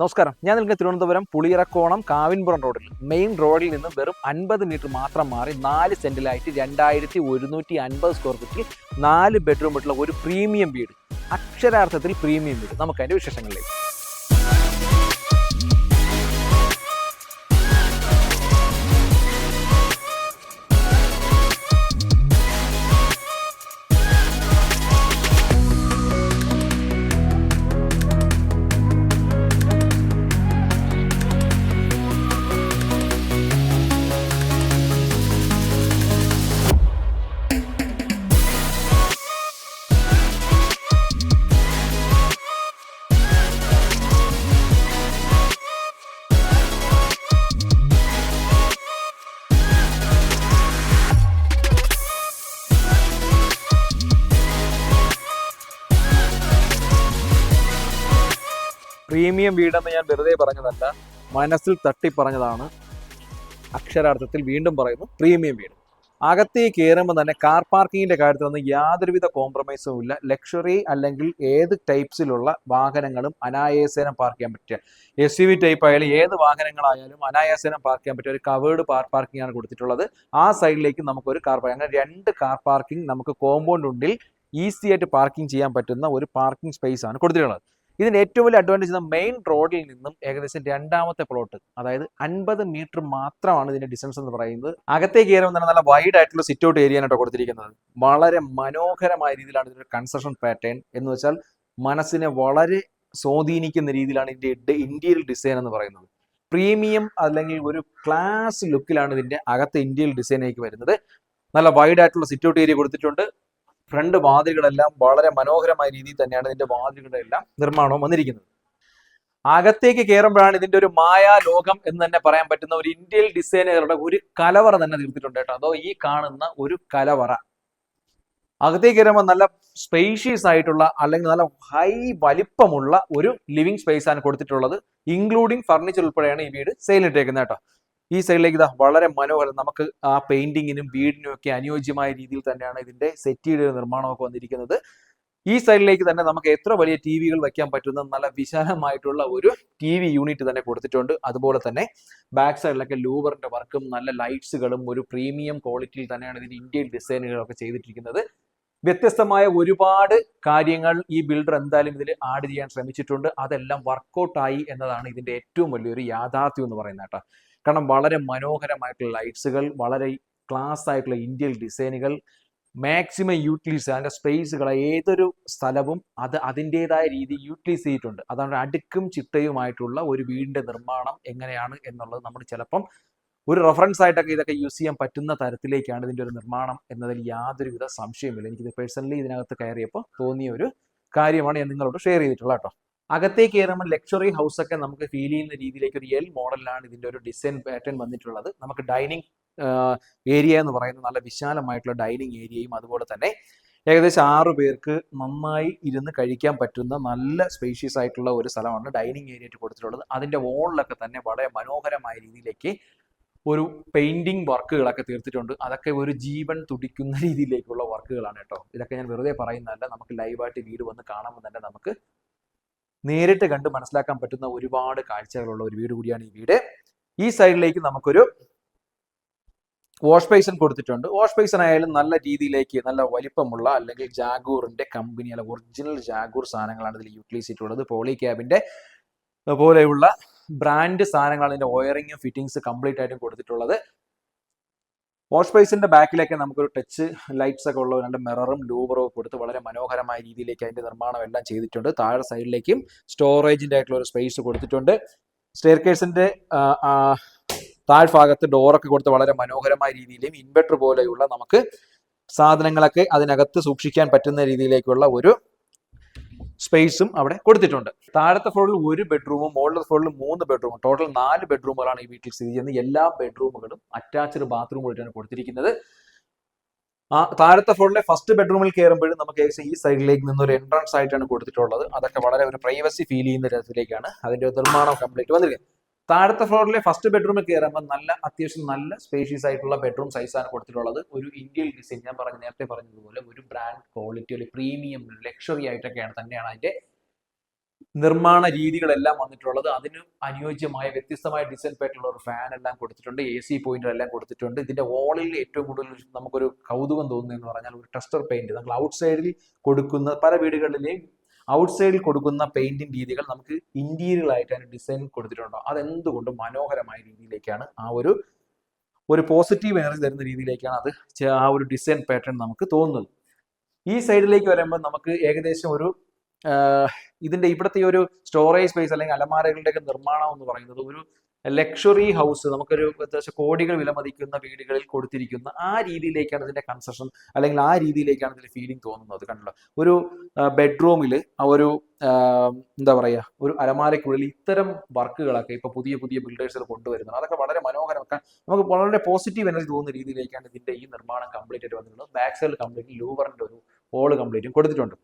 നമസ്കാരം, ഞാൻ നിൽക്കുന്ന തിരുവനന്തപുരം പുളിയിറക്കോണം കാവിൻപുറം റോഡിൽ മെയിൻ റോഡിൽ നിന്ന് വെറും 50 മീറ്റർ മാത്രം മാറി 4 സെന്റിലായിട്ട് 2150 സ്ക്വയർ ഫീറ്റിൽ 4 ബെഡ്റൂം ആയിട്ടുള്ള ഒരു പ്രീമിയം വീട്. അക്ഷരാർത്ഥത്തിൽ പ്രീമിയം വീട്. നമുക്ക് അതിന്റെ വിശേഷങ്ങളിലേക്ക്. പ്രീമിയം വീടെന്ന് ഞാൻ വെറുതെ പറഞ്ഞതല്ല, മനസ്സിൽ തട്ടി പറഞ്ഞതാണ്. അക്ഷരാർത്ഥത്തിൽ വീണ്ടും പറയുന്നു, പ്രീമിയം വീട്. അകത്തേക്ക് കയറുമ്പോൾ തന്നെ കാർ പാർക്കിങ്ങിന്റെ കാര്യത്തിലൊന്നും യാതൊരുവിധ കോംപ്രമൈസും ഇല്ല. ലക്ഷറി അല്ലെങ്കിൽ ഏത് ടൈപ്സിലുള്ള വാഹനങ്ങളും അനായാസേനം പാർക്ക് ചെയ്യാൻ പറ്റിയ SUV ടൈപ്പ് ആയാലും ഏത് വാഹനങ്ങളായാലും അനായാസേനം പാർക്ക് ചെയ്യാൻ പറ്റിയ ഒരു കവേർഡ് പാർക്കിംഗ് ആണ് കൊടുത്തിട്ടുള്ളത്. ആ സൈഡിലേക്ക് നമുക്കൊരു കാർ പാർക്കിംഗ്, അങ്ങനെ 2 കാർ പാർക്കിംഗ് നമുക്ക് കോമ്പൗണ്ട് ഉള്ളിൽ ഈസി ആയിട്ട് പാർക്കിംഗ് ചെയ്യാൻ പറ്റുന്ന ഒരു പാർക്കിംഗ് സ്പേസ് ആണ് കൊടുത്തിട്ടുള്ളത്. ഇതിന് ഏറ്റവും വലിയ അഡ്വാൻറ്റേജ് മെയിൻ റോഡിൽ നിന്നും ഏകദേശം 2ാമത്തെ പ്ലോട്ട്, അതായത് 50 മീറ്റർ മാത്രമാണ് ഇതിന്റെ ഡിസ്റ്റൻസ് എന്ന് പറയുന്നത്. അകത്തേക്ക് കയറുമ്പോൾ തന്നെ നല്ല വൈഡ് ആയിട്ടുള്ള സിറ്റ് ഔട്ട് ഏരിയ ആയിട്ടോ കൊടുത്തിരിക്കുന്നത്. വളരെ മനോഹരമായ രീതിയിലാണ് ഇതിന്റെ കൺസ്ട്രക്ഷൻ പാറ്റേൺ എന്ന് വെച്ചാൽ മനസ്സിനെ വളരെ സ്വാധീനിക്കുന്ന രീതിയിലാണ് ഇതിന്റെ ഇന്റീരിയർ ഡിസൈൻ എന്ന് പറയുന്നത്. പ്രീമിയം അല്ലെങ്കിൽ ഒരു ക്ലാസ് ലുക്കിലാണ് ഇതിന്റെ അകത്തെ ഇന്റീരിയർ ഡിസൈനിലേക്ക് വരുന്നത്. നല്ല വൈഡ് ആയിട്ടുള്ള സിറ്റ് ഔട്ട് ഏരിയ കൊടുത്തിട്ടുണ്ട്. ഫ്രണ്ട് വാതിലുകളെല്ലാം വളരെ മനോഹരമായ രീതിയിൽ തന്നെയാണ് ഇതിന്റെ വാതിലുകളുടെ എല്ലാം നിർമ്മാണവും വന്നിരിക്കുന്നത്. അകത്തേക്ക് കയറുമ്പോഴാണ് ഇതിന്റെ ഒരു മായാ ലോകം എന്ന് തന്നെ പറയാൻ പറ്റുന്ന ഒരു ഇന്ത്യൻ ഡിസൈനുകളുടെ ഒരു കലവറ തന്നെ തീർത്തിട്ടുണ്ട് കേട്ടോ. അതോ ഈ കാണുന്ന ഒരു കലവറ അകത്തേക്ക് കയറുമ്പോൾ നല്ല സ്പേഷ്യസ് ആയിട്ടുള്ള അല്ലെങ്കിൽ നല്ല ഹൈ വലിപ്പമുള്ള ഒരു ലിവിംഗ് സ്പേസ് ആണ് കൊടുത്തിട്ടുള്ളത്. ഇൻക്ലൂഡിങ് ഫർണിച്ചർ ഉൾപ്പെടെയാണ് ഈ വീട് സെയിലിട്ടേക്കുന്നത് കേട്ടോ. ഈ സൈഡിലേക്ക് ഇതാ വളരെ മനോഹരം, നമുക്ക് ആ പെയിന്റിങ്ങിനും വീടിനും ഒക്കെ അനുയോജ്യമായ രീതിയിൽ തന്നെയാണ് ഇതിന്റെ സെറ്റിയുടെ നിർമ്മാണമൊക്കെ വന്നിരിക്കുന്നത്. ഈ സൈഡിലേക്ക് തന്നെ നമുക്ക് എത്ര വലിയ TV-കൾ വെക്കാൻ പറ്റുന്ന നല്ല വിശാലമായിട്ടുള്ള ഒരു TV യൂണിറ്റ് തന്നെ കൊടുത്തിട്ടുണ്ട്. അതുപോലെ തന്നെ ബാക്ക് സൈഡിലൊക്കെ ലൂവറിന്റെ വർക്കും നല്ല ലൈറ്റ്സുകളും ഒരു പ്രീമിയം ക്വാളിറ്റിയിൽ തന്നെയാണ് ഇതിന്റെ ഇന്ത്യൻ ഡിസൈനുകളൊക്കെ ചെയ്തിട്ടിരിക്കുന്നത്. വ്യത്യസ്തമായ ഒരുപാട് കാര്യങ്ങൾ ഈ ബിൽഡർ എന്തായാലും ഇതിൽ ആഡ് ചെയ്യാൻ ശ്രമിച്ചിട്ടുണ്ട്. അതെല്ലാം വർക്കൗട്ടായി എന്നതാണ് ഇതിന്റെ ഏറ്റവും വലിയൊരു യാഥാർത്ഥ്യം എന്ന് പറയുന്നത് കേട്ടോ. കാരണം വളരെ മനോഹരമായിട്ടുള്ള ലൈറ്റ്സുകൾ, വളരെ ക്ലാസ് ആയിട്ടുള്ള ഇന്ത്യൻ ഡിസൈനുകൾ, മാക്സിമം യൂട്ടിലൈസ്, അതിൻ്റെ സ്പേസുകളെ ഏതൊരു സ്ഥലവും അതിൻ്റെതായ രീതി യൂട്ടിലൈസ് ചെയ്തിട്ടുണ്ട്. അതാണ് അടുക്കും ചിട്ടയുമായിട്ടുള്ള ഒരു വീടിന്റെ നിർമ്മാണം എങ്ങനെയാണ് എന്നുള്ളത് നമ്മൾ ചിലപ്പം ഒരു റെഫറൻസ് ആയിട്ടൊക്കെ ഇതൊക്കെ യൂസ് ചെയ്യാൻ പറ്റുന്ന തരത്തിലേക്കാണ് ഇതിൻ്റെ ഒരു നിർമ്മാണം എന്നതിൽ യാതൊരുവിധ സംശയമില്ല. എനിക്കിത് പേഴ്സണലി ഇതിനകത്ത് കയറിയപ്പോൾ തോന്നിയ ഒരു കാര്യമാണ് ഞാൻ നിങ്ങളോട് ഷെയർ ചെയ്തിട്ടുള്ളത് കേട്ടോ. അകത്തേക്ക് കയറുമ്പോൾ ലക്ഷറി ഹൗസ് ഒക്കെ നമുക്ക് ഫീൽ ചെയ്യുന്ന രീതിയിലേക്ക് ഒരു L മോഡലിലാണ് ഇതിന്റെ ഒരു ഡിസൈൻ പാറ്റേൺ വന്നിട്ടുള്ളത്. നമുക്ക് ഡൈനിങ് ഏരിയ എന്ന് പറയുന്നത് നല്ല വിശാലമായിട്ടുള്ള ഡൈനിങ് ഏരിയയും അതുപോലെ തന്നെ ഏകദേശം 6 പേർക്ക് നന്നായി ഇരുന്ന് കഴിക്കാൻ പറ്റുന്ന നല്ല സ്പേഷ്യസ് ആയിട്ടുള്ള ഒരു സ്ഥലമാണ് ഡൈനിങ് ഏരിയ കൊടുത്തിട്ടുള്ളത്. അതിന്റെ വോളിലൊക്കെ തന്നെ വളരെ മനോഹരമായ രീതിയിലേക്ക് ഒരു പെയിന്റിങ് വർക്കുകളൊക്കെ തീർത്തിട്ടുണ്ട്. അതൊക്കെ ഒരു ജീവൻ തുടിക്കുന്ന രീതിയിലേക്കുള്ള വർക്കുകളാണ് കേട്ടോ. ഇതൊക്കെ ഞാൻ വെറുതെ പറയുന്നതല്ല, നമുക്ക് ലൈവായിട്ട് വീട് വന്ന് കാണുമ്പോൾ തന്നെ നമുക്ക് നേരിട്ട് കണ്ട് മനസ്സിലാക്കാൻ പറ്റുന്ന ഒരുപാട് കാഴ്ചകളുള്ള ഒരു വീട് കൂടിയാണ് ഈ വീട്. ഈ സൈഡിലേക്ക് നമുക്കൊരു വാഷ് ബേസിൻ കൊടുത്തിട്ടുണ്ട്. വാഷ് ബേസിൻ ആയാലും നല്ല രീതിയിലേക്ക് നല്ല വലിപ്പമുള്ള അല്ലെങ്കിൽ ജാഗൂറിന്റെ കമ്പനി അല്ല ഒറിജിനൽ ജാഗൂർ സാധനങ്ങളാണ് ഇതിൽ യൂട്ടിലൈസ് ചെയ്തിട്ടുള്ളത്. പോളി ക്യാബിന്റെ പോലെയുള്ള ബ്രാൻഡ് സാധനങ്ങളാണ് ഇതിന്റെ വയറിങ്ങും ഫിറ്റിംഗ്സ് കംപ്ലീറ്റ് ആയിട്ടും കൊടുത്തിട്ടുള്ളത്. വാഷ് ബേസിന്റെ ബാക്കിലേക്ക് നമുക്കൊരു ടച്ച് ലൈറ്റ്സ് ഒക്കെ ഉള്ള രണ്ട് മിററും ലൂവറും കൊടുത്ത് വളരെ മനോഹരമായ രീതിയിലേക്ക് അതിന്റെ നിർമ്മാണം എല്ലാം ചെയ്തിട്ടുണ്ട്. താഴെ സൈഡിലേക്കും സ്റ്റോറേജിന്റെ ആയിട്ടുള്ള ഒരു സ്പേസ് കൊടുത്തിട്ടുണ്ട്. സ്റ്റെയർകേസിന്റെ താഴ്ഭാഗത്ത് ഡോറൊക്കെ കൊടുത്ത് വളരെ മനോഹരമായ രീതിയിലും ഇൻവെർട്ടർ പോലെയുള്ള നമുക്ക് സാധനങ്ങളൊക്കെ അതിനകത്ത് സൂക്ഷിക്കാൻ പറ്റുന്ന രീതിയിലേക്കുള്ള ഒരു സ്പേസും അവിടെ കൊടുത്തിട്ടുണ്ട്. താഴത്തെ ഫ്ലോറിൽ 1 ബെഡ്റൂമും മുകളിലത്തെ ഫ്ലോറിൽ 3 ബെഡ്റൂമും, ടോട്ടൽ 4 ബെഡ്റൂമുകളാണ് ഈ വീട്ടിൽ സ്ഥിതി ചെയ്യുന്നത്. എല്ലാ ബെഡ്റൂമുകളും അറ്റാച്ച്ഡ് ബാത്റൂം ആയിട്ടാണ് കൊടുത്തിരിക്കുന്നത്. താഴത്തെ ഫ്ലോറിലെ ഫസ്റ്റ് ബെഡ്റൂമിൽ കയറുമ്പോഴും നമുക്ക് ഏകദേശം ഈ സൈഡിലേക്ക് നിന്നൊരു എൻട്രൻസ് ആയിട്ടാണ് കൊടുത്തിട്ടുള്ളത്. അതൊക്കെ വളരെ ഒരു പ്രൈവസി ഫീൽ ചെയ്യുന്ന തരത്തിലേക്കാണ് അതിന്റെ നിർമ്മാണം കംപ്ലീറ്റ് വന്നിരിക്കുന്നത്. താഴത്തെ ഫ്ലോറിലെ ഫസ്റ്റ് ബെഡ്റൂമിൽ കയറുമ്പോൾ അത്യാവശ്യം നല്ല സ്പേഷ്യസ് ആയിട്ടുള്ള ബെഡ്റൂം സൈസാണ് കൊടുത്തിട്ടുള്ളത്. ഒരു ഇന്ത്യൻ ഡിസൈൻ, ഞാൻ നേരത്തെ പറഞ്ഞതുപോലെ ഒരു ബ്രാൻഡ് ക്വാളിറ്റി, ഒരു പ്രീമിയം ലക്ഷറി ആയിട്ടൊക്കെയാണ് തന്നെയാണ് അതിന്റെ നിർമ്മാണ രീതികളെല്ലാം വന്നിട്ടുള്ളത്. അതിന് അനുയോജ്യമായ വ്യത്യസ്തമായ ഡിസൈൻ പാറ്റേണുള്ള ഒരു ഫാൻ എല്ലാം കൊടുത്തിട്ടുണ്ട്, AC പോയിന്റർ എല്ലാം കൊടുത്തിട്ടുണ്ട്. ഇതിന്റെ വാളിൽ ഏറ്റവും കൂടുതൽ നമുക്കൊരു കൗതുകം തോന്നുന്നതെന്ന് പറഞ്ഞാൽ ഒരു ടെസ്റ്റർ പെയിന്റ്. നമ്മൾ ഔട്ട് സൈഡിൽ കൊടുക്കുന്ന പല വീടുകളിലെയും ഔട്ട് സൈഡിൽ കൊടുക്കുന്ന പെയിന്റിംഗ് രീതികൾ നമുക്ക് ഇന്റീരിയർ ആയിട്ട് അതിന് ഡിസൈൻ കൊടുത്തിട്ടുണ്ടോ, അതെന്തുകൊണ്ടും മനോഹരമായ രീതിയിലേക്കാണ് ഒരു പോസിറ്റീവ് എനർജി തരുന്ന രീതിയിലേക്കാണ് അത് ആ ഒരു ഡിസൈൻ പാറ്റേൺ നമുക്ക് തോന്നുന്നത്. ഈ സൈഡിലേക്ക് വരുമ്പോൾ നമുക്ക് ഏകദേശം ഒരു ഇതിന്റെ ഇവിടുത്തെ ഒരു സ്റ്റോറേജ് സ്പേസ് അല്ലെങ്കിൽ അലമാരകളുടെയൊക്കെ നിർമ്മാണം എന്ന് പറയുന്നത് ഒരു ലക്ഷറി ഹൗസ്, നമുക്കൊരു അത്യാവശ്യം കോടികൾ വിലമതിക്കുന്ന വീടുകളിൽ കൊടുത്തിരിക്കുന്ന ആ രീതിയിലേക്കാണ് ഇതിന്റെ കൺസ്ട്രക്ഷൻ, അല്ലെങ്കിൽ ആ രീതിയിലേക്കാണ് ഇതിന്റെ ഫീലിംഗ് തോന്നുന്നത്. കണ്ടല്ലോ, ഒരു ബെഡ്റൂമിൽ ഒരു എന്താ പറയുക, ഒരു അലമാരയ്ക്കുള്ളിൽ ഇത്തരം വർക്കുകളൊക്കെ ഇപ്പൊ പുതിയ പുതിയ ബിൽഡേഴ്സിൽ കൊണ്ടുവരുന്നത്. അതൊക്കെ വളരെ മനോഹരമൊക്കെ നമുക്ക് വളരെ പോസിറ്റീവ് എനർജി തോന്നുന്ന രീതിയിലേക്കാണ് ഇതിന്റെ ഈ നിർമ്മാണം കംപ്ലീറ്റ് ആയിട്ട് വന്നിട്ടുള്ളത്. ബാക്ക് സൈഡിൽ കംപ്ലീറ്റ് ലൂവറിന്റെ ഒരു ഹോള് കംപ്ലീറ്റും കൊടുത്തിട്ടുണ്ട്.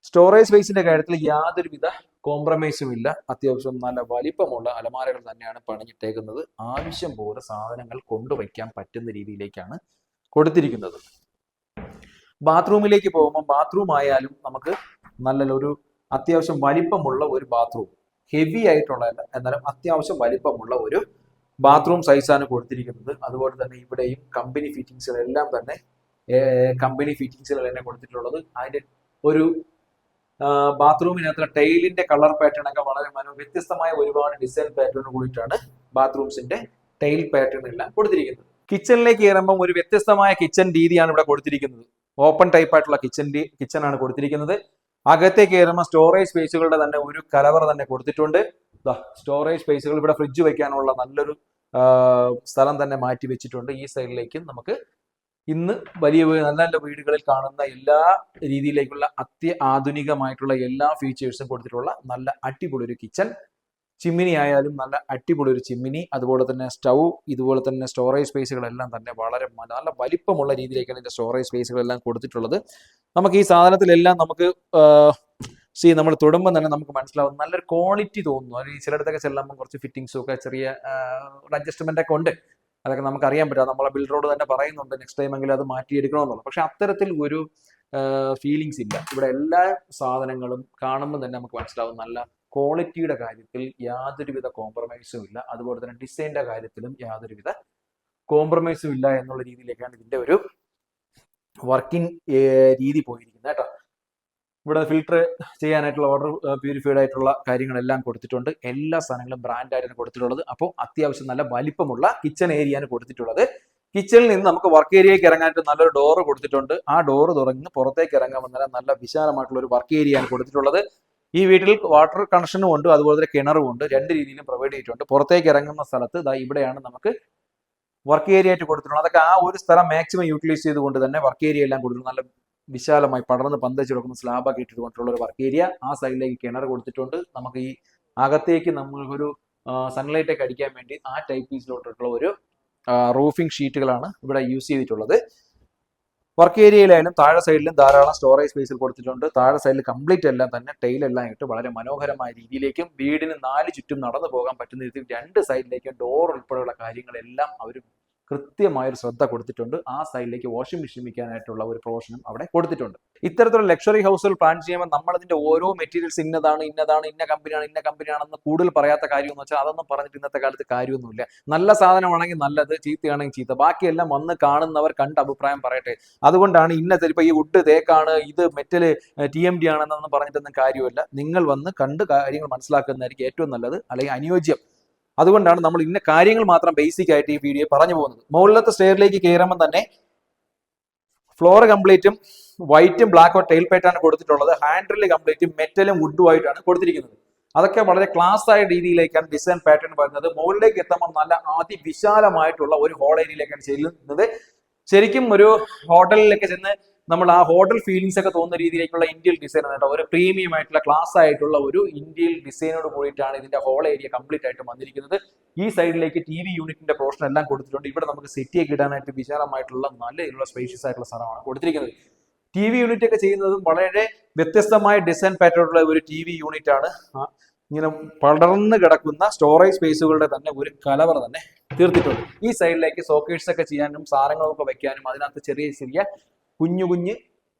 സ്റ്റോറേജ് സ്പേസിന്റെ കാര്യത്തിൽ യാതൊരുവിധ കോംപ്രമൈസും ഇല്ല. അത്യാവശ്യം നല്ല വലിപ്പമുള്ള അലമാരകൾ തന്നെയാണ് പണിഞ്ഞിട്ടേക്കുന്നത്. ആവശ്യം പോലെ സാധനങ്ങൾ കൊണ്ടുവയ്ക്കാൻ പറ്റുന്ന രീതിയിലേക്കാണ് കൊടുത്തിരിക്കുന്നത്. ബാത്റൂമിലേക്ക് പോകുമ്പോൾ ബാത്റൂം ആയാലും നമുക്ക് നല്ലൊരു അത്യാവശ്യം വലിപ്പമുള്ള ഒരു ബാത്റൂം, ഹെവി ആയിട്ടുള്ള എന്നാലും അത്യാവശ്യം വലിപ്പമുള്ള ഒരു ബാത്റൂം സൈസാണ് കൊടുത്തിരിക്കുന്നത്. അതുപോലെ തന്നെ ഇവിടെയും കമ്പനി ഫിറ്റിംഗ്സുകളെല്ലാം തന്നെ കമ്പനി ഫിറ്റിംഗ്സുകൾ തന്നെ കൊടുത്തിട്ടുള്ളത്. അതിന്റെ ഒരു ബാത്റൂമിനകത്ത് ടൈലിന്റെ കളർ പാറ്റേൺ ഒക്കെ വളരെ വ്യത്യസ്തമായ ഒരുപാട് ഡിസൈൻ പാറ്റേൺ കൂടിയിട്ടാണ് ബാത്റൂംസിന്റെ ടൈൽ പാറ്റേൺ എല്ലാം കൊടുത്തിരിക്കുന്നത്. കിച്ചണിലേക്ക് കയറുമ്പോൾ ഒരു വ്യത്യസ്തമായ കിച്ചൺ രീതിയാണ് ഇവിടെ കൊടുത്തിരിക്കുന്നത്. ഓപ്പൺ ടൈപ്പ് ആയിട്ടുള്ള കിച്ചൺ ആണ് കൊടുത്തിരിക്കുന്നത്. അകത്തേക്ക് കയറുമ്പോൾ സ്റ്റോറേജ് സ്പേസുകളുടെ തന്നെ ഒരു കലവറ തന്നെ കൊടുത്തിട്ടുണ്ട്. സ്റ്റോറേജ് സ്പേസുകൾ, ഇവിടെ ഫ്രിഡ്ജ് വെക്കാനുള്ള നല്ലൊരു സ്ഥലം തന്നെ മാറ്റി വെച്ചിട്ടുണ്ട്. ഈ സൈഡിലേക്കും നമുക്ക് ഇന്ന് വലിയ നല്ല നല്ല വീടുകളിൽ കാണുന്ന എല്ലാ രീതിയിലേക്കുള്ള ആധുനികമായിട്ടുള്ള എല്ലാ ഫീച്ചേഴ്സും കൊടുത്തിട്ടുള്ള നല്ല അടിപൊളി ഒരു കിച്ചൺ. ചിമ്മിനി ആയാലും നല്ല അടിപൊളി ഒരു ചിമ്മിനി, അതുപോലെ തന്നെ സ്റ്റൗ, ഇതുപോലെ തന്നെ സ്റ്റോറേജ് സ്പേസുകളെല്ലാം തന്നെ വളരെ നല്ല വലിപ്പമുള്ള രീതിയിലേക്കാണ് ഇതിന്റെ സ്റ്റോറേജ് സ്പേസുകളെല്ലാം കൊടുത്തിട്ടുള്ളത്. നമുക്ക് ഈ സാധനത്തിലെല്ലാം നമുക്ക് നമ്മൾ തൊടുമ്പോൾ തന്നെ നമുക്ക് മനസ്സിലാവും, നല്ലൊരു ക്വാളിറ്റി തോന്നുന്നു. അത് ചിലയിടത്തൊക്കെ ചെല്ലുമ്പോൾ കുറച്ച് ഫിറ്റിംഗ്സും ഒക്കെ ചെറിയ ഒരു അഡ്ജസ്റ്റ്മെന്റ് ഒക്കെ ഉണ്ട്. അതൊക്കെ നമുക്ക് അറിയാൻ പറ്റും. നമ്മളെ ബിൽഡറോട് തന്നെ പറയുന്നുണ്ട് നെക്സ്റ്റ് ടൈം എങ്കിലും അത് മാറ്റിയെടുക്കണമെന്നുള്ളത്. പക്ഷെ അത്തരത്തിൽ ഒരു ഫീലിങ്സ് ഇല്ല. ഇവിടെ എല്ലാ സാധനങ്ങളും കാണുമ്പോൾ തന്നെ നമുക്ക് മനസ്സിലാവും നല്ല ക്വാളിറ്റിയുടെ കാര്യത്തിൽ യാതൊരുവിധ കോംപ്രമൈസും ഇല്ല. അതുപോലെ തന്നെ ഡിസൈനിന്റെ കാര്യത്തിലും യാതൊരുവിധ കോംപ്രമൈസും ഇല്ല എന്നുള്ള രീതിയിലേക്കാണ് ഇതിന്റെ ഒരു വർക്കിംഗ് രീതി പോയിരിക്കുന്നത് കേട്ടോ. ഇവിടെ ഫിൽട്ടർ ചെയ്യാനായിട്ടുള്ള വാട്ടർ പ്യൂരിഫൈഡ് ആയിട്ടുള്ള കാര്യങ്ങളെല്ലാം കൊടുത്തിട്ടുണ്ട്. എല്ലാ സാധനങ്ങളും ബ്രാൻഡായിട്ടാണ് കൊടുത്തിട്ടുള്ളത്. അപ്പോൾ അത്യാവശ്യം നല്ല വലിപ്പമുള്ള കിച്ചൺ ഏരിയയാണ് കൊടുത്തിട്ടുള്ളത്. കിച്ചണിൽ നിന്ന് നമുക്ക് വർക്ക് ഏരിയയ്ക്ക് ഇറങ്ങാനായിട്ട് നല്ലൊരു ഡോറ് കൊടുത്തിട്ടുണ്ട്. ആ ഡോറ് തുറന്ന് പുറത്തേക്ക് ഇറങ്ങാമെന്നാൽ നല്ല വിശാലമായിട്ടുള്ള ഒരു വർക്ക് ഏരിയയാണ് കൊടുത്തിട്ടുള്ളത്. ഈ വീട്ടിൽ വാട്ടർ കണക്ഷനും ഉണ്ട്, അതുപോലെ തന്നെ കിണറും ഉണ്ട്. രണ്ട് രീതിയിലും പ്രൊവൈഡ് ചെയ്തിട്ടുണ്ട്. പുറത്തേക്ക് ഇറങ്ങുന്ന സ്ഥലത്ത് ഇവിടെയാണ് നമുക്ക് വർക്ക് ഏരിയ ആയിട്ട് കൊടുത്തിട്ടുള്ളത്. അതൊക്കെ ആ ഒരു സ്ഥലം മാക്സിമം യൂട്ടിലൈസ് ചെയ്തുകൊണ്ട് തന്നെ വർക്ക് ഏരിയ എല്ലാം കൊടുത്തിട്ടുണ്ട്. നല്ല വിശാലമായി പടർന്ന് പന്തച്ച് കൊടുക്കുന്ന സ്ലാബൊക്കെ ഇട്ടിട്ട് കൊണ്ടുള്ള ഒരു വർക്ക് ഏരിയ. ആ സൈഡിലേക്ക് കിണർ കൊടുത്തിട്ടുണ്ട്. നമുക്ക് ഈ അകത്തേക്ക് നമ്മൾക്കൊരു സൺലൈറ്റ് ഒക്കെ അടിക്കാൻ വേണ്ടി ആ ടൈപ്പ് പീസിലോട്ടുള്ള ഒരു റൂഫിംഗ് ഷീറ്റുകളാണ് ഇവിടെ യൂസ് ചെയ്തിട്ടുള്ളത്. വർക്ക് ഏരിയയിലായാലും താഴെ സൈഡിലും ധാരാളം സ്റ്റോറേജ് സ്പേസിൽ കൊടുത്തിട്ടുണ്ട്. താഴെ സൈഡിൽ കംപ്ലീറ്റ് എല്ലാം തന്നെ ടൈലെല്ലാം ഇട്ട് വളരെ മനോഹരമായ രീതിയിലേക്കും വീടിന് 4 ചുറ്റും നടന്നു പോകാൻ പറ്റുന്ന രീതിയിൽ 2 സൈഡിലേക്കും ഡോർ ഉൾപ്പെടെയുള്ള കാര്യങ്ങളെല്ലാം അവർ കൃത്യമായൊരു ശ്രദ്ധ കൊടുത്തിട്ടുണ്ട്. ആ സൈഡിലേക്ക് വാഷിംഗ് മെഷീൻ വയ്ക്കാനായിട്ടുള്ള ഒരു പ്രൊവിഷനും അവിടെ കൊടുത്തിട്ടുണ്ട്. ഇത്തരത്തിലുള്ള ലക്ഷറി ഹൗസുകൾ പ്ലാൻ ചെയ്യുമ്പോൾ നമ്മളതിന്റെ ഓരോ മെറ്റീരിയൽസ് ഇന്നതാണ് ഇന്ന കമ്പനിയാണെന്ന് കൂടുതൽ പറയാത്ത കാര്യം എന്ന് വെച്ചാൽ അതൊന്നും പറഞ്ഞിട്ട് ഇന്നത്തെ കാലത്ത് കാര്യമൊന്നുമില്ല. നല്ല സാധനമാണെങ്കിൽ നല്ലത്, ചീത്തയാണെങ്കിൽ ചീത്ത, ബാക്കിയെല്ലാം വന്ന് കാണുന്നവർ കണ്ട് അഭിപ്രായം പറയട്ടെ. അതുകൊണ്ടാണ് ഇന്നത്തെ ഇപ്പൊ ഈ വുഡ് തേക്കാണ്, ഇത് മെറ്റല് TMD ആണെന്നൊന്നും പറഞ്ഞിട്ടൊന്നും കാര്യമില്ല. നിങ്ങൾ വന്ന് കണ്ട് കാര്യങ്ങൾ മനസ്സിലാക്കുന്നതായിരിക്കും ഏറ്റവും നല്ലത്, അല്ലെങ്കിൽ അനുയോജ്യം. അതുകൊണ്ടാണ് നമ്മൾ ഇന്ന കാര്യങ്ങൾ മാത്രം ബേസിക് ആയിട്ട് ഈ വീഡിയോ പറഞ്ഞു പോകുന്നത്. മുകളിലത്തെ സ്റ്റെയറിലേക്ക് കയറുമ്പോൾ തന്നെ ഫ്ലോർ കംപ്ലീറ്റും വൈറ്റും ബ്ലാക്കും ടൈൽ പാറ്റേൺ കൊടുത്തിട്ടുള്ളത്. ഹാൻഡിൽ കംപ്ലീറ്റും മെറ്റലും വുഡും ആയിട്ടാണ് കൊടുത്തിരിക്കുന്നത്. അതൊക്കെ വളരെ ക്ലാസ് ആയ രീതിയിലേക്കാണ് ഡിസൈൻ പാറ്റേൺ വരുന്നത്. മുകളിലേക്ക് എത്തുമ്പോൾ നല്ല അതിവിശാലമായിട്ടുള്ള ഒരു ഹോൾ ഏരിയയിലേക്കാണ് ചെല്ലുന്നത്. ശരിക്കും ഒരു ഹോട്ടലിലൊക്കെ ചെന്ന് നമ്മൾ ആ ഹോട്ടൽ ഫീലിംഗ്സ് ഒക്കെ തോന്നുന്ന രീതിയിലേക്കുള്ള ഇന്ത്യൻ ഡിസൈൻ ആണ് കേട്ടോ. ഒരു പ്രീമിയം ആയിട്ടുള്ള ക്ലാസ് ആയിട്ടുള്ള ഒരു ഇന്ത്യൻ ഡിസൈനോട് കൂടിയിട്ടാണ് ഇതിന്റെ ഹോൾ ഏരിയ കംപ്ലീറ്റ് ആയിട്ട് വന്നിരിക്കുന്നത്. ഈ സൈഡിലേക്ക് TV യൂണിറ്റിന്റെ പോർഷൻ എല്ലാം കൊടുത്തിട്ടുണ്ട്. ഇവിടെ നമുക്ക് സെറ്റിയൊക്കെ ഇടാനായിട്ട് വിശാലമായിട്ടുള്ള നല്ല രീതിയിലുള്ള സ്പേഷ്യസ് ആയിട്ടുള്ള സ്ഥലമാണ് കൊടുത്തിരിക്കുന്നത്. TV യൂണിറ്റ് ഒക്കെ ചെയ്യുന്നതും വളരെ വ്യത്യസ്തമായ ഡിസൈൻ പാറ്റേണുള്ള ഒരു TV യൂണിറ്റ് ആണ്. ഇങ്ങനെ പടർന്ന് കിടക്കുന്ന സ്റ്റോറേജ് സ്പേസുകളുടെ തന്നെ ഒരു കലവറ തന്നെ തീർത്തിട്ടുണ്ട്. ഈ സൈഡിലേക്ക് സോക്കേഴ്സ് ഒക്കെ ചെയ്യാനും സാധനങ്ങളൊക്കെ വെക്കാനും അതിനകത്ത് ചെറിയ കുഞ്ഞു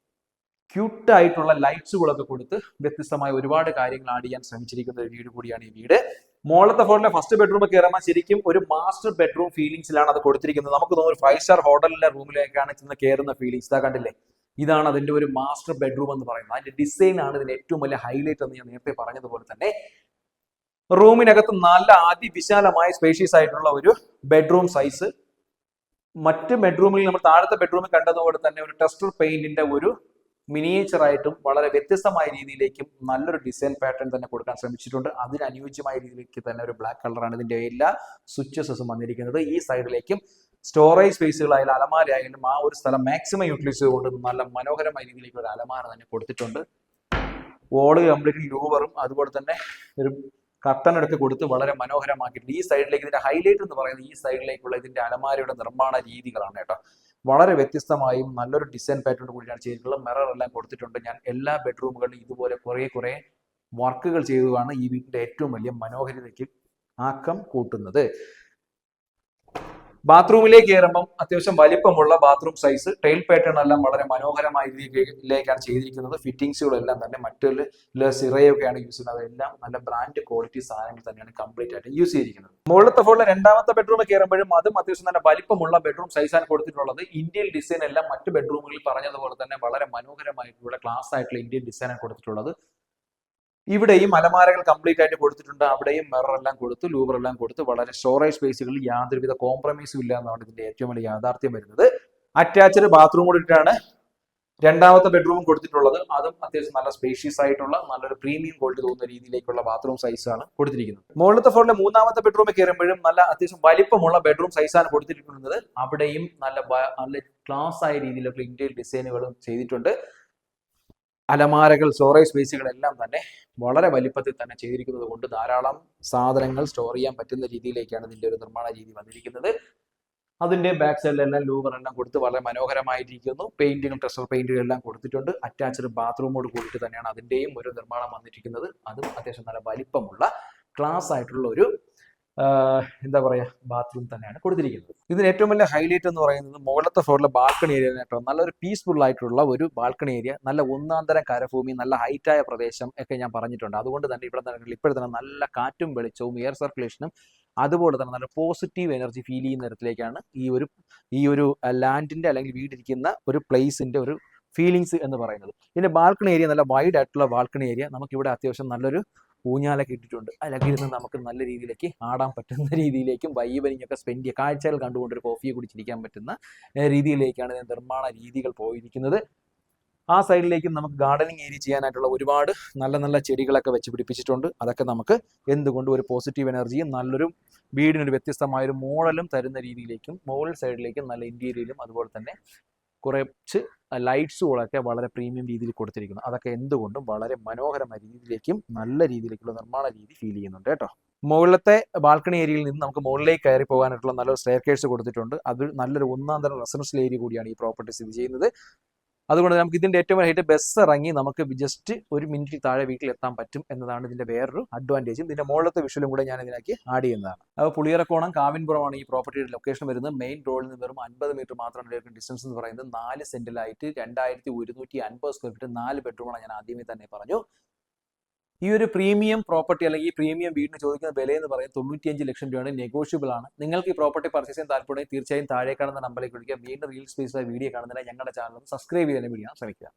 ക്യൂട്ടായിട്ടുള്ള ലൈറ്റ്സുകളൊക്കെ കൊടുത്ത് വ്യത്യസ്തമായ ഒരുപാട് കാര്യങ്ങൾ ആഡ് ചെയ്യാൻ ശ്രമിച്ചിരിക്കുന്ന ഒരു വീട് കൂടിയാണ് ഈ വീട്. മോളത്തെ ഫ്ലോറിലെ ഫസ്റ്റ് ബെഡ്റൂം കയറുമ്പോൾ ശരിക്കും ഒരു മാസ്റ്റർ ബെഡ്റൂം ഫീലിംഗ്സിലാണ് അത് കൊടുത്തിരിക്കുന്നത്. നമുക്ക് തോന്നുന്നു ഒരു 5 സ്റ്റാർ ഹോട്ടലിലെ റൂമിലേക്കാണ് ചെന്ന് കയറുന്ന ഫീലിംഗ്സ്. ഇതാ കണ്ടില്ലേ, ഇതാണ് അതിന്റെ ഒരു മാസ്റ്റർ ബെഡ്റൂം എന്ന് പറയുന്നത്. അതിന്റെ ഡിസൈൻ ആണ് ഇതിന്റെ ഏറ്റവും വലിയ ഹൈലൈറ്റ് എന്ന് ഞാൻ നേരത്തെ പറഞ്ഞതുപോലെ തന്നെ. റൂമിനകത്ത് നല്ല അതിവിശാലമായ സ്പേഷ്യസ് ആയിട്ടുള്ള ഒരു ബെഡ്റൂം സൈസ്. മറ്റ് ബെഡ്റൂമിൽ നമ്മൾ താഴത്തെ ബെഡ്റൂമിൽ കണ്ടതുപോലെ തന്നെ ഒരു ടെക്സ്ചർ പെയിന്റിന്റെ ഒരു മിനിയേച്ചർ ആയിട്ടും വളരെ വ്യത്യസ്തമായ രീതിയിലേക്കും നല്ലൊരു ഡിസൈൻ പാറ്റേൺ തന്നെ കൊടുക്കാൻ ശ്രമിച്ചിട്ടുണ്ട്. അതിന് അനുയോജ്യമായ രീതിയിലേക്ക് തന്നെ ഒരു ബ്ലാക്ക് കളറാണ് ഇതിന്റെ എല്ലാ സ്വിച്ചസും വന്നിരിക്കുന്നത്. ഈ സൈഡിലേക്കും സ്റ്റോറേജ് സ്പേസുകളായാലും അലമാര ആയാലും ആ ഒരു സ്ഥലം മാക്സിമം യൂട്ടിലൈസ് ചെയ്തുകൊണ്ട് നല്ല മനോഹരമായ രീതിയിലേക്ക് ഒരു അലമാര തന്നെ കൊടുത്തിട്ടുണ്ട്. വോള് കംപ്ലീറ്റ് ലൂവറും അതുപോലെ തന്നെ ഒരു കർട്ടൻ എടുത്ത് കൊടുത്ത് വളരെ മനോഹരമാക്കിയിട്ടുണ്ട്. ഈ സൈഡിലേക്ക് ഇതിന്റെ ഹൈലൈറ്റ് എന്ന് പറയുന്നത് ഈ സൈഡിലേക്കുള്ള ഇതിന്റെ അലമാരയുടെ നിർമ്മാണ രീതികളാണ് കേട്ടോ. വളരെ വ്യത്യസ്തമായും നല്ലൊരു ഡിസൈൻ പാറ്റേൺ കൂടിയാണ് ചെയ്തിട്ടുള്ളത്. മിറർ എല്ലാം കൊടുത്തിട്ടുണ്ട്. ഞാൻ എല്ലാ ബെഡ്റൂമുകളിലും ഇതുപോലെ കുറെ വർക്കുകൾ ചെയ്തതാണ് ഈ വീടിന്റെ ഏറ്റവും വലിയ മനോഹരിതയ്ക്ക് ആക്കം കൂട്ടുന്നത്. ബാത്റൂമിലേക്ക് കയറുമ്പം അത്യാവശ്യം വലിപ്പമുള്ള ബാത്റൂം സൈസ്, ടൈൽ പാറ്റേൺ എല്ലാം വളരെ മനോഹരമായ രീതിയിലേക്കാണ് ചെയ്തിരിക്കുന്നത്. ഫിറ്റിംഗ്സുകളെല്ലാം തന്നെ മറ്റൊരു സിറയൊക്കെയാണ് യൂസ് ചെയ്യുന്നത്. അതെല്ലാം നല്ല ബ്രാൻഡ് ക്വാളിറ്റി സാധനങ്ങൾ തന്നെയാണ് കംപ്ലീറ്റ് ആയിട്ട് യൂസ് ചെയ്തിരിക്കുന്നത്. മുകളിലത്തെ ഫ്ലോറിലെ രണ്ടാമത്തെ ബെഡ്റൂമിൽ കയറുമ്പോഴും അതും അത്യാവശ്യം നല്ല വലിപ്പമുള്ള ബെഡ്റൂം സൈസാണ് കൊടുത്തിട്ടുള്ളത്. ഇന്ത്യൻ ഡിസൈൻ എല്ലാം മറ്റ് ബെഡ്റൂമുകളിൽ പറഞ്ഞതുപോലെ തന്നെ വളരെ മനോഹരമായിട്ടുള്ള ക്ലാസ് ആയിട്ടുള്ള ഇന്ത്യൻ ഡിസൈനാണ് കൊടുത്തിട്ടുള്ളത്. ഇവിടെയും അലമാരകൾ കംപ്ലീറ്റ് ആയിട്ട് കൊടുത്തിട്ടുണ്ട്. അവിടെയും മിറർ എല്ലാം കൊടുത്ത് ലൂവർ എല്ലാം കൊടുത്ത് വളരെ സ്റ്റോറേജ് സ്പേസുകളിൽ യാതൊരുവിധ കോംപ്രമൈസും ഇല്ല എന്നാണ് ഇതിന്റെ ഏറ്റവും വലിയ യാഥാർത്ഥ്യം വരുന്നത്. അറ്റാച്ച്ഡ് ബാത്റൂം കൂടിയിട്ടാണ് രണ്ടാമത്തെ ബെഡ്റൂമും കൊടുത്തിട്ടുള്ളത്. അതും അത്യാവശ്യം നല്ല സ്പേഷ്യസ് ആയിട്ടുള്ള നല്ലൊരു പ്രീമിയം ക്വാളിറ്റി തോന്നുന്ന രീതിയിലേക്കുള്ള ബാത്റൂം സൈസാണ് കൊടുത്തിരിക്കുന്നത്. മുകളിലത്തെ ഫ്ലോറിലെ മൂന്നാമത്തെ ബെഡ്റൂമിൽ കയറുമ്പോഴും നല്ല അത്യാവശ്യം വലിപ്പമുള്ള ബെഡ്റൂം സൈസാണ് കൊടുത്തിരിക്കുന്നത്. അവിടെയും നല്ല ക്ലാസ് ആയ രീതിയിലുള്ള ഇന്ത്യൻ ഡിസൈനുകളും ചെയ്തിട്ടുണ്ട്. അലമാരകൾ സ്റ്റോറേജ് സ്പേസുകളെല്ലാം തന്നെ വളരെ വലിപ്പത്തിൽ തന്നെ ചെയ്തിരിക്കുന്നത് കൊണ്ട് ധാരാളം സാധനങ്ങൾ സ്റ്റോർ ചെയ്യാൻ പറ്റുന്ന രീതിയിലേക്കാണ് ഇതിന്റെ ഒരു നിർമ്മാണ രീതി വന്നിരിക്കുന്നത്. അതിന്റെ ബാക്ക് സൈഡിലെല്ലാം ലൂവർ എല്ലാം കൊടുത്ത് വളരെ മനോഹരമായിരിക്കുന്നു. പെയിന്റുകൾ ടെക്സ്ചർ പെയിന്റുകൾ എല്ലാം കൊടുത്തിട്ടുണ്ട്. അറ്റാച്ച്ഡ് ബാത്റൂമോട് കൂടിയിട്ട് തന്നെയാണ് അതിന്റെയും ഒരു നിർമ്മാണം വന്നിരിക്കുന്നത്. അതും അത്യാവശ്യം നല്ല വലിപ്പമുള്ള ക്ലാസ് ആയിട്ടുള്ള ഒരു എന്താ പറയാ ബാത്റൂം തന്നെയാണ് കൊടുത്തിരിക്കുന്നത്. ഇതിന് ഏറ്റവും വലിയ ഹൈലൈറ്റ് എന്ന് പറയുന്നത് മുകളിലത്തെ ഫ്ലോറിലെ ബാൽക്കണി ഏരിയ കേട്ടോ. നല്ലൊരു പീസ്ഫുൾ ആയിട്ടുള്ള ഒരു ബാൽക്കണി ഏരിയ, നല്ല ഒന്നാന്തരം കരഭൂമി, നല്ല ഹൈറ്റായ പ്രദേശം ഒക്കെ ഞാൻ പറഞ്ഞിട്ടുണ്ട്. അതുകൊണ്ട് തന്നെ ഇപ്പോഴത്തെ നല്ല കാറ്റും വെളിച്ചവും എയർ സർക്കുലേഷനും അതുപോലെ തന്നെ നല്ല പോസിറ്റീവ് എനർജി ഫീൽ ചെയ്യുന്ന തരത്തിലേക്കാണ് ഈ ഒരു ലാൻഡിന്റെ അല്ലെങ്കിൽ വീടിരിക്കുന്ന ഒരു പ്ലേസിന്റെ ഒരു ഫീലിങ്സ് എന്ന് പറയുന്നത്. ഇതിന്റെ ബാൽക്കണി ഏരിയ നല്ല വൈഡ് ആയിട്ടുള്ള ബാൽക്കണി ഏരിയ. നമുക്കിവിടെ അത്യാവശ്യം നല്ലൊരു ഊഞ്ഞാലൊക്കെ ഇട്ടിട്ടുണ്ട്. അതിലൊക്കെ ഇരുന്ന് നമുക്ക് നല്ല രീതിയിലേക്ക് ആടാൻ പറ്റുന്ന രീതിയിലേക്കും വൈബനിങ്ങൊക്കെ സ്പെൻഡ് ചെയ്യുക, കാഴ്ചകൾ കണ്ടുകൊണ്ട് ഒരു കോഫിയെ കുടിച്ചിരിക്കാൻ പറ്റുന്ന രീതിയിലേക്കാണ് നിർമ്മാണ രീതികൾ പോയിരിക്കുന്നത്. ആ സൈഡിലേക്കും നമുക്ക് ഗാർഡനിങ് ഏരിയ ചെയ്യാനായിട്ടുള്ള ഒരുപാട് നല്ല നല്ല ചെടികളൊക്കെ വെച്ച് പിടിപ്പിച്ചിട്ടുണ്ട്. അതൊക്കെ നമുക്ക് എന്തുകൊണ്ട് ഒരു പോസിറ്റീവ് എനർജിയും നല്ലൊരു വീടിനൊരു വ്യത്യസ്തമായൊരു മോഡലും തരുന്ന രീതിയിലേക്കും മുകളിൽ സൈഡിലേക്കും നല്ല ഇന്റീരിയലും അതുപോലെ തന്നെ കുറച്ച് ലൈറ്റ്സുകളൊക്കെ വളരെ പ്രീമിയം രീതിയിൽ കൊടുത്തിരിക്കുന്നു. അതൊക്കെ എന്തുകൊണ്ടും വളരെ മനോഹരമായ രീതിയിലേക്കും നല്ല രീതിയിലേക്കുള്ള നിർമ്മാണ രീതി ഫീൽ ചെയ്യുന്നുണ്ട് കേട്ടോ. മുകളിലത്തെ ബാൽക്കണി ഏരിയയിൽ നിന്ന് നമുക്ക് മുകളിലേക്ക് കയറി പോകാനായിട്ടുള്ള നല്ലൊരു സ്റ്റെയർകേഴ്സ് കൊടുത്തിട്ടുണ്ട്. അത് നല്ലൊരു ഒന്നാന്തരം റെസിഡൻഷ്യൽ ഏരിയ കൂടിയാണ് ഈ പ്രോപ്പർട്ടി സ്ഥിതി ചെയ്യുന്നത്. അതുകൊണ്ട് നമുക്ക് ഇതിന്റെ ഏറ്റവും ഹൈറ്റ് ബസ് ഇറങ്ങി നമുക്ക് ജസ്റ്റ് ഒരു മിനിറ്റിൽ താഴെ വീട്ടിലെത്താൻ പറ്റും എന്നതാണ് ഇതിന്റെ വേറൊരു അഡ്വാൻറ്റേജും. ഇതിന്റെ മുകളിലത്തെ വിഷ്വലും കൂടെ ഞാൻ ഇതിലേക്ക് ആഡ് ചെയ്യുന്നതാണ്. അപ്പോൾ പുളിയറക്കോണം കാവിൻപുറമാണ് ഈ പ്രോപ്പർട്ടിയുടെ ലൊക്കേഷൻ വരുന്നത്. മെയിൻ റോഡിൽ നിന്ന് വെറും 50 മീറ്റർ മാത്രമാണ് ഡിസ്റ്റൻസ് എന്ന് പറയുന്നത്. 4 സെന്റിലായിട്ട് 2150 സ്ക്വയർ ഫീറ്റ് 4 ബെഡ്റൂമാണ് ഞാൻ ആദ്യമേ തന്നെ പറഞ്ഞു. ഈ ഒരു പ്രീമിയം പ്രോപ്പർട്ടി അല്ലെങ്കിൽ ഈ പ്രീമിയം വീടിന് ചോദിക്കുന്ന വില എന്ന് പറയുന്നത് 95 ലക്ഷം രൂപയാണ്. നെഗോഷ്യബിൾ ആണ്. നിങ്ങൾക്ക് ഈ പ്രോപ്പർട്ടി പർച്ചേസ് ചെയ്യാൻ താല്പര്യം തീർച്ചയായും താഴെ കാണുന്ന നമ്പറിലേക്ക് വിളിക്കുക. വീണ്ടും റീൽ സ്പേസ് വീഡിയോ കാണുന്നതിനായി ഞങ്ങളുടെ ചാനൽ സബ്സ്ക്രൈബ് ചെയ്യാൻ ശ്രമിക്കുക.